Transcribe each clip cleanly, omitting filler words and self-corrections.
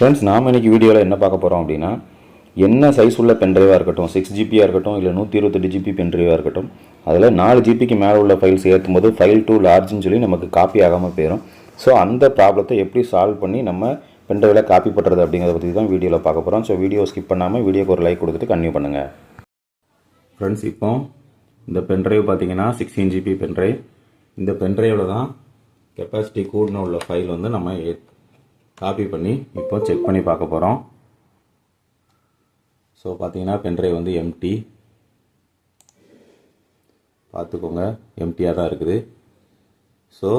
Friends, நாம் இன்றைக்கி வீடியோவில் என்ன பார்க்க போகிறோம் அப்படின்னா, என்ன சைஸ் உள்ள பென்ட்ரைவாக இருக்கட்டும், 6GB இருக்கட்டும், இல்லை 128GB பென்ட்ரைவாக இருக்கட்டும், அதில் 4GB மேலே உள்ள ஃபைல்ஸ் ஏற்றும் போது ஃபைல் டூ லார்ஜ்னு சொல்லி நமக்கு காப்பி ஆகாமல் போயிடும். ஸோ அந்த ப்ராப்ளத்தை எப்படி சால்வ் பண்ணி நம்ம பென்ட்ரைவில் காப்பி பண்ணுறது அப்படிங்கிறத பற்றி தான் வீடியோவில் பார்க்க போகிறோம். ஸோ வீடியோ ஸ்கிப் பண்ணாமல் வீடியோக்கு ஒரு லைக் கொடுத்துட்டு கன்டினியூ பண்ணுங்கள். ஃப்ரெண்ட்ஸ், இப்போ இந்த பென்ட்ரைவ் பார்த்தீங்கன்னா 16GB பென்ட்ரைவ். இந்த பென்ட்ரைவில் தான் கெப்பாசிட்டி கூடின உள்ள ஃபைல் வந்து நம்ம காப்பி பண்ணி இப்போ செக் பண்ணி பார்க்க போகிறோம். ஸோ பார்த்தீங்கன்னா பென்ட்ரைவ் வந்து எம்டி, பார்த்துக்கோங்க, எம்டியாக தான் இருக்குது. ஸோ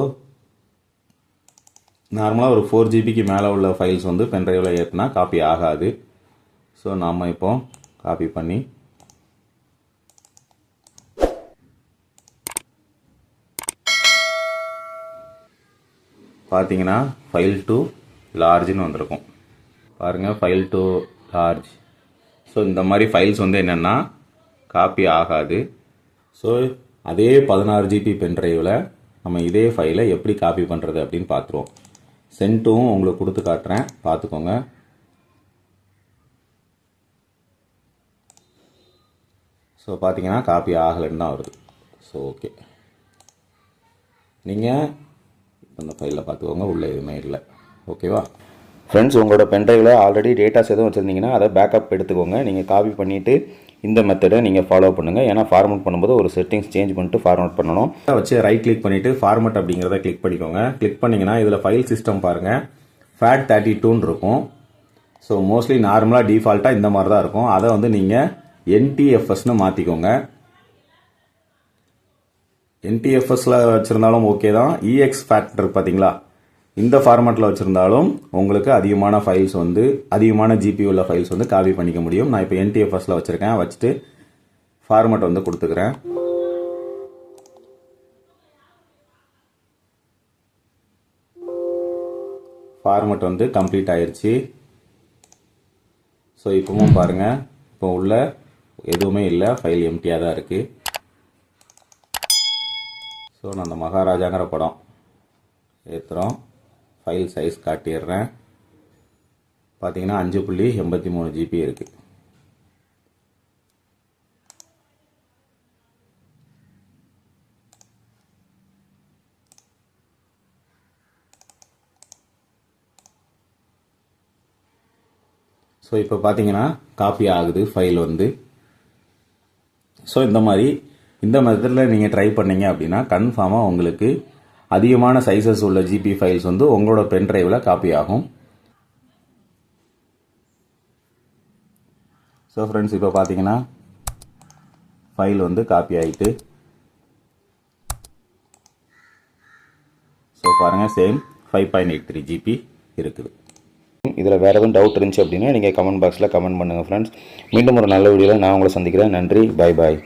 நார்மலாக ஒரு 4GBக்கு மேலே உள்ள ஃபைல்ஸ் வந்து பென்ட்ரைவில் ஏற்றினா காப்பி ஆகாது. ஸோ நாம் இப்போ காப்பி பண்ணி பார்த்தீங்கன்னா ஃபைல் டு லார்ஜ்னு வந்திருக்கும். பாருங்கள், ஃபைல் டு லார்ஜ். ஸோ இந்த மாதிரி ஃபைல்ஸ் வந்து என்னென்னா காப்பி ஆகாது. ஸோ அதே 16GB பென்ட்ரைவில் நம்ம இதே ஃபைலை எப்படி காப்பி பண்ணுறது அப்படின்னு பார்த்துருவோம். சென்ட்டும் உங்களுக்கு கொடுத்து காட்டுறேன், பார்த்துக்கோங்க. ஸோ பார்த்தீங்கன்னா காப்பி ஆகலைன்னு தான் வருது. ஸோ ஓகே, நீங்கள் இந்த ஃபைலில் பார்த்துக்கோங்க, உள்ளே எதுவுமே இல்லை. ஓகேவா ஃப்ரெண்ட்ஸ், உங்களோட பென்ட்ரைவில் ஆல்ரெடி டேட்டாஸ் எதுவும் வச்சுருந்தீங்கன்னா அதை பேக்கப் எடுத்துக்கோங்க. நீங்கள் காப்பி பண்ணிவிட்டு இந்த மெத்தடை நீங்கள் ஃபாலோ பண்ணுங்கள். ஏன்னா ஃபார்மேட் பண்ணும்போது ஒரு செட்டிங்ஸ் சேஞ்ச் பண்ணிட்டு ஃபார்மேட் பண்ணணும். வச்சு ரைட் கிளிக் பண்ணிவிட்டு ஃபார்மேட் அப்படிங்கிறத கிளிக் பண்ணிக்கோங்க. கிளிக் பண்ணிங்கன்னா இதில் ஃபைல் சிஸ்டம் பாருங்கள், FAT32 இருக்கும். ஸோ மோஸ்ட்லி நார்மலாக டிஃபால்ட்டாக இந்த மாதிரி தான் இருக்கும். அதை வந்து நீங்கள் NTFSன்னு மாற்றிக்கோங்க. NTFSல வச்சுருந்தாலும் ஓகே தான். EXFAT பார்த்தீங்களா, இந்த ஃபார்மேட்டில் வச்சுருந்தாலும் உங்களுக்கு அதிகமான ஃபைல்ஸ் வந்து அதிகமான ஜிபி உள்ள ஃபைல்ஸ் வந்து காப்பி பண்ணிக்க முடியும். நான் இப்போ NTFSல வச்சுருக்கேன். வச்சுட்டு ஃபார்மேட் வந்து கொடுத்துக்கிறேன். ஃபார்மேட் வந்து கம்ப்ளீட் ஆயிடுச்சு. ஸோ இப்பவும் பாருங்கள், இப்போ உள்ள எதுவுமே இல்லை, ஃபைல் எம்டியாக தான் இருக்குது. ஸோ நான் அந்த மகாராஜாங்கிற படம் ஏற்றுறோம். File size காட்டிடுறேன். பார்த்தீங்கன்னா 5.83GB இருக்குது. ஸோ இப்போ பார்த்தீங்கன்னா காப்பி ஆகுது ஃபைல் வந்து. ஸோ இந்த மெத்தடில் நீங்கள் ட்ரை பண்ணீங்க அப்படின்னா கன்ஃபார்மாக உங்களுக்கு அதிகமான சைஸஸ் உள்ள ஜிபி ஃபைல்ஸ் வந்து உங்களோட பென்ட்ரைவில் காப்பி ஆகும். ஸோ ஃப்ரெண்ட்ஸ், இப்போ பார்த்தீங்கன்னா ஃபைல் வந்து காப்பி ஆகிட்டு. ஸோ பாருங்கள், சேம் 5.83GB இருக்குது. இதில் வேறு எதுவும் டவுட் இருந்துச்சு அப்படின்னா நீங்கள் கமெண்ட் பாக்ஸில் கமெண்ட் பண்ணுங்கள் ஃப்ரெண்ட்ஸ். மீண்டும் ஒரு நல்ல வீடியோவில் நான் உங்களை சந்திக்கிறேன். நன்றி, பை பாய்.